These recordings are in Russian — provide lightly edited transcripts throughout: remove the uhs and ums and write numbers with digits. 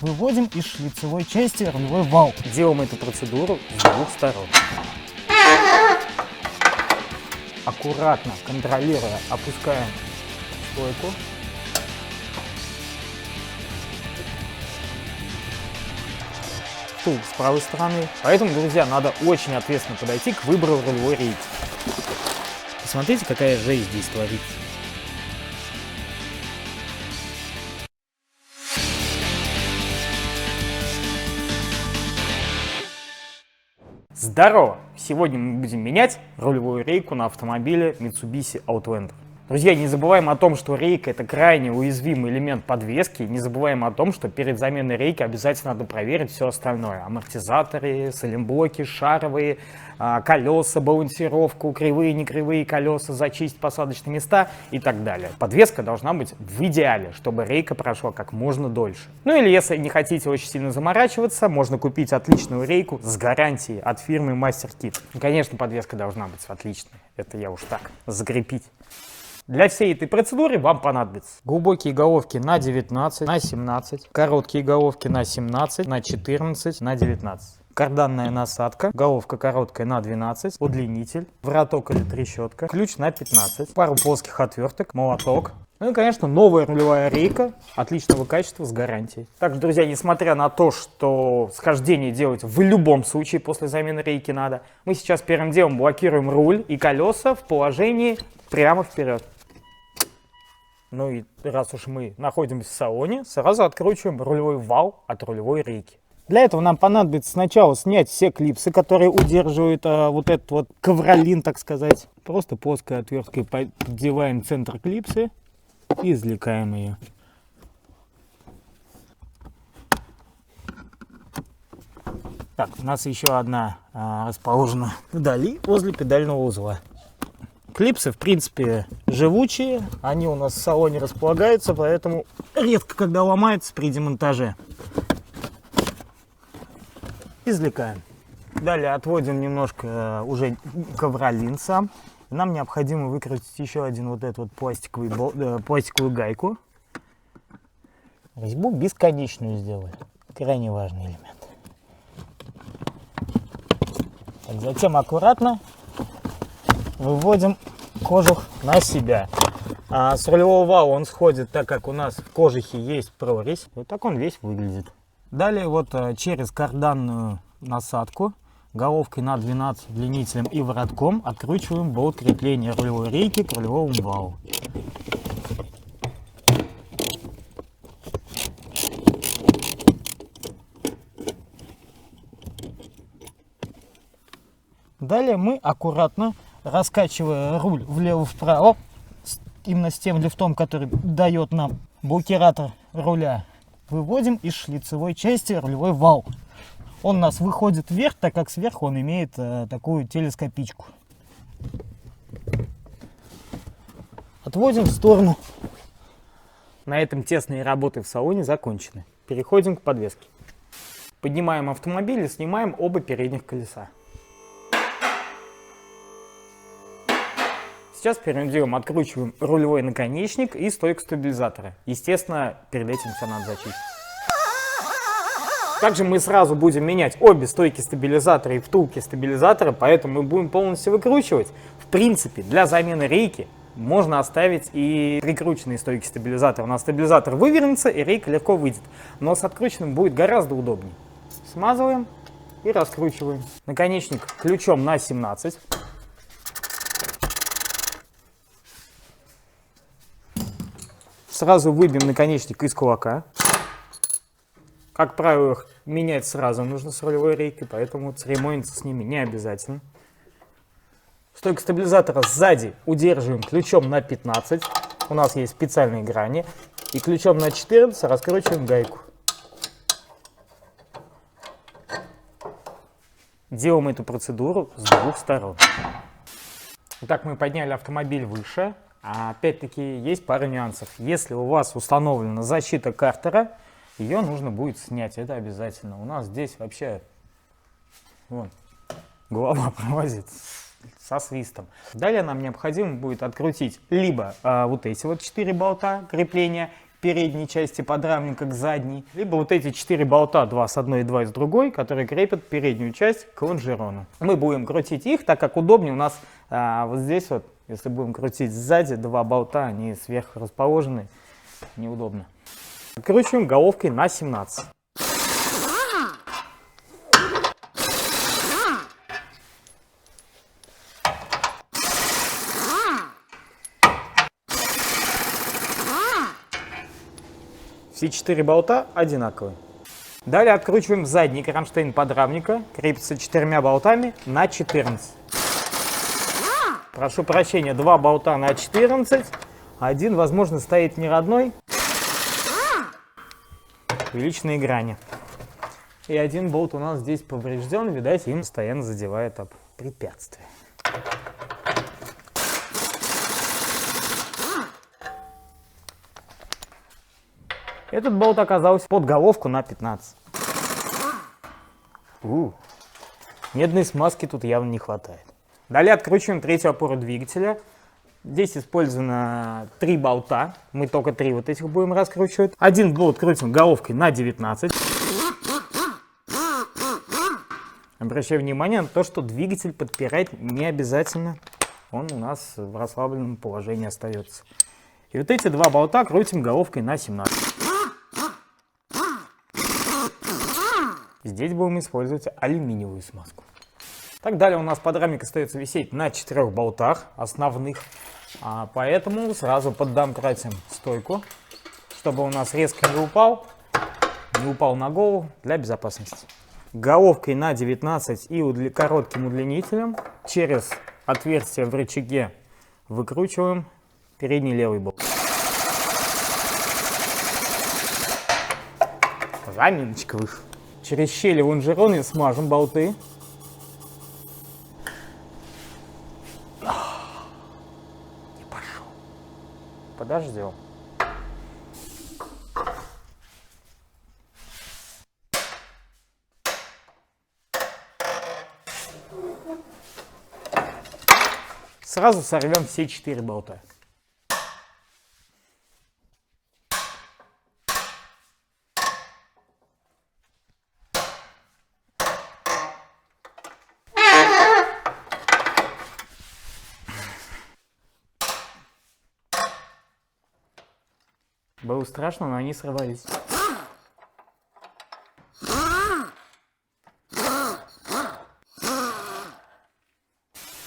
Выводим из шлицевой части рулевой вал. Делаем эту процедуру с двух сторон. Аккуратно, контролируя, опускаем стойку. Втул с правой стороны. Поэтому, друзья, надо очень ответственно подойти к выбору рулевой рейки. Посмотрите, какая жесть здесь творится. Здорово! Сегодня мы будем менять рулевую рейку на автомобиле Mitsubishi Outlander. Друзья, не забываем о том, что рейка — это крайне уязвимый элемент подвески. Не забываем о том, что перед заменой рейки обязательно надо проверить все остальное. Амортизаторы, сайлентблоки, шаровые, колеса, балансировку, кривые, некривые колеса, зачистить посадочные места и так далее. Подвеска должна быть в идеале, чтобы рейка прошла как можно дольше. Ну или если не хотите очень сильно заморачиваться, можно купить отличную рейку с гарантией от фирмы Master Kit. И, конечно, подвеска должна быть отличной. Это я уж так, закрепить. Для всей этой процедуры вам понадобится глубокие головки на 19, на 17, короткие головки на 17, на 14, на 19. Карданная насадка, головка короткая на 12, удлинитель, вороток или трещотка, ключ на 15, пару плоских отверток, молоток. Ну и, конечно, новая рулевая рейка отличного качества с гарантией. Также, друзья, несмотря на то, что схождение делать в любом случае после замены рейки надо, мы сейчас первым делом блокируем руль и колеса в положении прямо вперед. Ну и раз уж мы находимся в салоне, сразу откручиваем рулевой вал от рулевой рейки. Для этого нам понадобится сначала снять все клипсы, которые удерживают вот этот вот ковролин, так сказать. Просто плоской отверткой поддеваем центр клипсы и извлекаем ее. Так, у нас еще одна расположена вдали, возле педального узла. Клипсы, в принципе, живучие, они у нас в салоне располагаются, поэтому редко когда ломаются при демонтаже. Извлекаем. Далее отводим немножко уже ковролин сам. Нам необходимо выкрутить еще один вот этот вот пластиковую гайку. Резьбу бесконечную сделали. Крайне важный элемент. Так, затем аккуратно выводим кожух на себя. С рулевого вала он сходит, так как у нас в кожухе есть прорезь. Вот так он весь выглядит. Далее вот через карданную насадку головкой на 12 удлинителем и воротком откручиваем болт крепления рулевой рейки к рулевому валу. Далее мы аккуратно, раскачивая руль влево-вправо, именно с тем лифтом, который дает нам блокиратор руля, выводим из шлицевой части рулевой вал. Он у нас выходит вверх, так как сверху он имеет такую телескопичку. Отводим в сторону. На этом тесные работы в салоне закончены. Переходим к подвеске. Поднимаем автомобиль и снимаем оба передних колеса. Сейчас первым делом откручиваем рулевой наконечник и стойку стабилизатора. Естественно, перед этим все надо зачистить. Также мы сразу будем менять обе стойки стабилизатора и втулки стабилизатора, поэтому мы будем полностью выкручивать. В принципе, для замены рейки можно оставить и прикрученные стойки стабилизатора. У нас стабилизатор вывернется и рейка легко выйдет. Но с открученным будет гораздо удобнее. Смазываем и раскручиваем. Наконечник ключом на 17. Сразу выбьем наконечник из кулака. Как правило, их менять сразу нужно с рулевой рейкой, поэтому церемониться с ними не обязательно. Стойку стабилизатора сзади удерживаем ключом на 15. У нас есть специальные грани. И ключом на 14 раскручиваем гайку. Делаем эту процедуру с двух сторон. Итак, мы подняли автомобиль выше. Опять-таки есть пара нюансов. Если у вас установлена защита картера, ее нужно будет снять. Это обязательно. У нас здесь вообще вон, голова пролазит со свистом. Далее нам необходимо будет открутить либо вот эти вот 4 болта крепления, передней части подрамника к задней, либо вот эти 4 болта, 2 с одной и 2 с другой, которые крепят переднюю часть к лонжерону. Мы будем крутить их, так как удобнее у нас вот здесь вот, если будем крутить сзади, 2 болта, они сверху расположены, неудобно. Откручиваем головкой на 17. Все 4 болта одинаковые. Далее откручиваем задний кронштейн подрамника. Крепится 4 болтами на 14. Прошу прощения, 2 болта на 14. Один, возможно, стоит не родной. Увеличенные грани. И один болт у нас здесь поврежден. Видать, им постоянно задевает об препятствие. Этот болт оказался под головку на 15. Медной смазки тут явно не хватает. Далее откручиваем третью опору двигателя. Здесь использовано 3 болта. Мы только 3 вот этих будем раскручивать. Один болт крутим головкой на 19. Обращаю внимание на то, что двигатель подпирать не обязательно. Он у нас в расслабленном положении остается. И вот эти 2 болта крутим головкой на 17. Здесь будем использовать алюминиевую смазку. Так, далее у нас подрамник остается висеть на 4 болтах основных. Поэтому сразу поддомкратим стойку, чтобы у нас резко не упал на голову, для безопасности. Головкой на 19 и коротким удлинителем через отверстие в рычаге выкручиваем передний левый болт. Заминочка вышла. Через щели лонжероны смажем болты. Не пошел. Подождем. Сразу сорвем все 4 болта. Было страшно, но они срывались.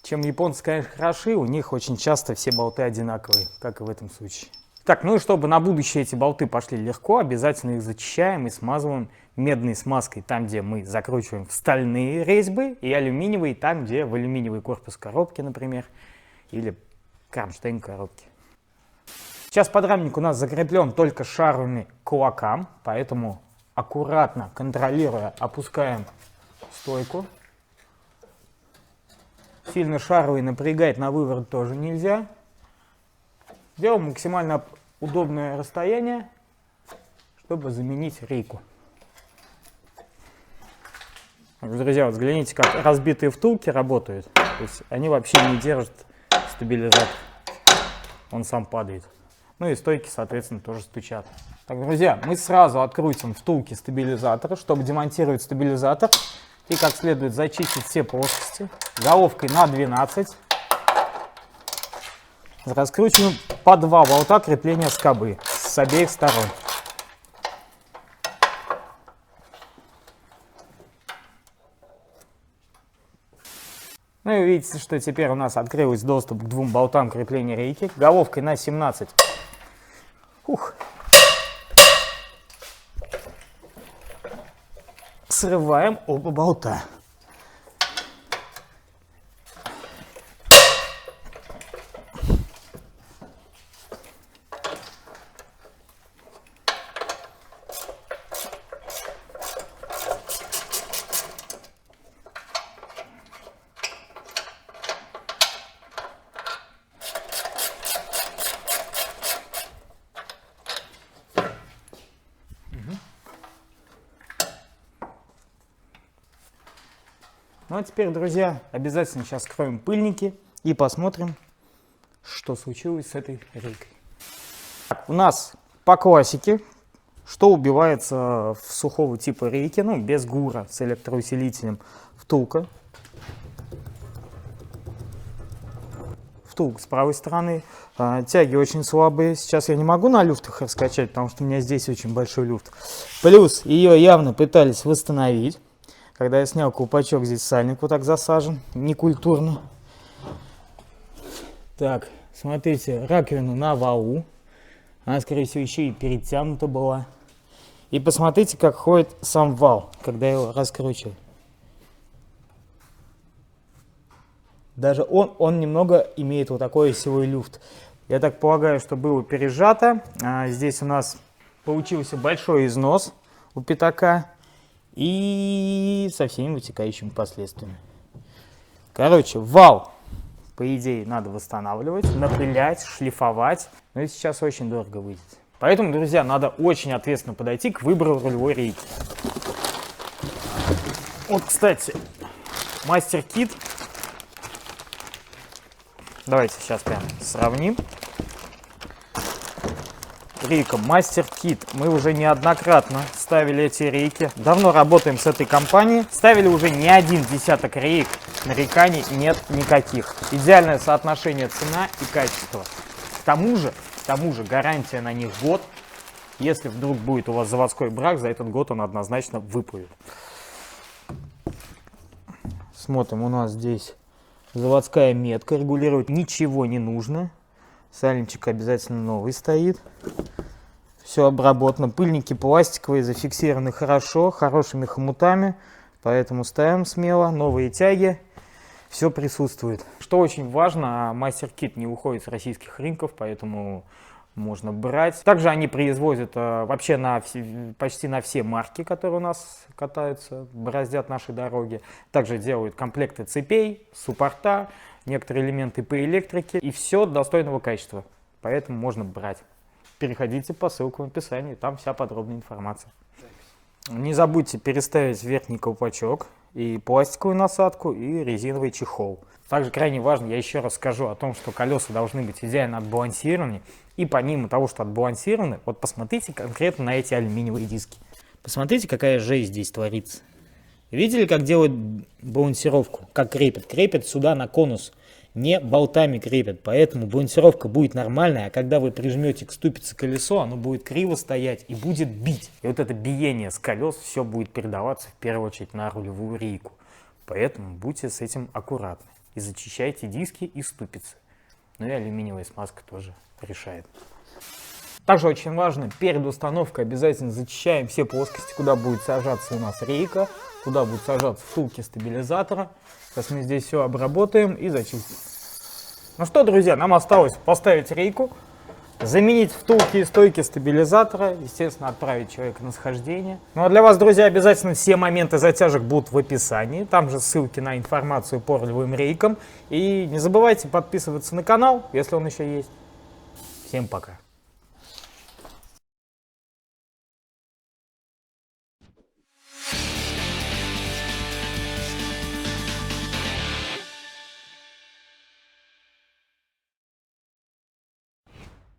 Чем японцы, конечно, хороши, у них очень часто все болты одинаковые, как и в этом случае. Так, ну и чтобы на будущее эти болты пошли легко, обязательно их зачищаем и смазываем медной смазкой там, где мы закручиваем в стальные резьбы, и алюминиевой там, где в алюминиевый корпус коробки, например, или кронштейн коробки. Сейчас подрамник у нас закреплен только шаровыми к кулакам, поэтому аккуратно, контролируя, опускаем стойку. Сильно шаровый напрягать на выворот тоже нельзя. Делаем максимально удобное расстояние, чтобы заменить рейку. Друзья, вот взгляните, как разбитые втулки работают. То есть они вообще не держат стабилизатор. Он сам падает. Ну и стойки, соответственно, тоже стучат. Так, друзья, мы сразу открутим втулки стабилизатора, чтобы демонтировать стабилизатор и как следует зачистить все плоскости. Головкой на 12. Раскручиваем по 2 болта крепления скобы с обеих сторон. Ну и видите, что теперь у нас открылся доступ к 2 болтам крепления рейки. Головкой на 17. Срываем оба болта. Ну а теперь, друзья, обязательно сейчас скроем пыльники и посмотрим, что случилось с этой рейкой. Так, у нас По классике, что убивается в сухого типа рейки, ну, без ГУРа, с электроусилителем, втулка. Втулка с правой стороны. Тяги очень слабые. Сейчас я не могу на люфтах раскачать, потому что у меня здесь очень большой люфт. Плюс ее явно пытались восстановить. Когда я снял колпачок, здесь сальник вот так засажен, некультурно. Так, смотрите, раковина на валу. Она, скорее всего, еще и перетянута была. И посмотрите, как ходит сам вал, когда я его раскручиваю. Даже он немного имеет вот такой осевой люфт. Я так полагаю, что было пережато. Здесь у нас получился большой износ у пятака. И со всеми вытекающими последствиями. Короче, вал, по идее, надо восстанавливать, напылять, шлифовать. Но это сейчас очень дорого выйдет. Поэтому, друзья, надо очень ответственно подойти к выбору рулевой рейки. Вот, кстати, мастер-кит. Давайте сейчас прям сравним. Рейка мастер-кит. Мы уже неоднократно ставили эти рейки. Давно работаем с этой компанией. Ставили уже не один десяток рейк. Нареканий нет никаких. Идеальное соотношение цена и качество. К тому же гарантия на них год. Если вдруг будет у вас заводской брак, за этот год он однозначно выплывет. Смотрим, у нас здесь заводская метка. Регулировать ничего не нужно. Сальничек обязательно новый стоит. Все обработано. Пыльники пластиковые, зафиксированы хорошо, хорошими хомутами. Поэтому ставим смело. Новые тяги. Все присутствует. Что очень важно, мастер-кит не уходит с российских рынков, поэтому можно брать. Также они производят вообще почти на все марки, которые у нас катаются, бороздят наши дороги. Также делают комплекты цепей, суппорта, некоторые элементы по электрике. И все достойного качества. Поэтому можно брать. Переходите по ссылкам в описании, там вся подробная информация. Не забудьте переставить верхний колпачок, и пластиковую насадку, и резиновый чехол. Также крайне важно, я еще раз скажу о том, что колеса должны быть идеально отбалансированы. И помимо того, что отбалансированы, вот посмотрите конкретно на эти алюминиевые диски. Посмотрите, какая жесть здесь творится. Видели, как делают балансировку? Как крепят? Крепят сюда на конус. Не болтами крепят, поэтому балансировка будет нормальная, а когда вы прижмете к ступице колесо, оно будет криво стоять и будет бить. И вот это биение с колес все будет передаваться в первую очередь на рулевую рейку. Поэтому будьте с этим аккуратны и зачищайте диски и ступицы. Ну и алюминиевая смазка тоже решает. Также очень важно, перед установкой обязательно зачищаем все плоскости, куда будет сажаться у нас рейка, куда будут сажаться втулки стабилизатора. Сейчас мы здесь все обработаем и зачистим. Ну что, друзья, нам осталось поставить рейку, заменить втулки и стойки стабилизатора, естественно, отправить человека на схождение. Ну а для вас, друзья, обязательно все моменты затяжек будут в описании. Там же ссылки на информацию по рулевым рейкам. И не забывайте подписываться на канал, если он еще есть. Всем пока.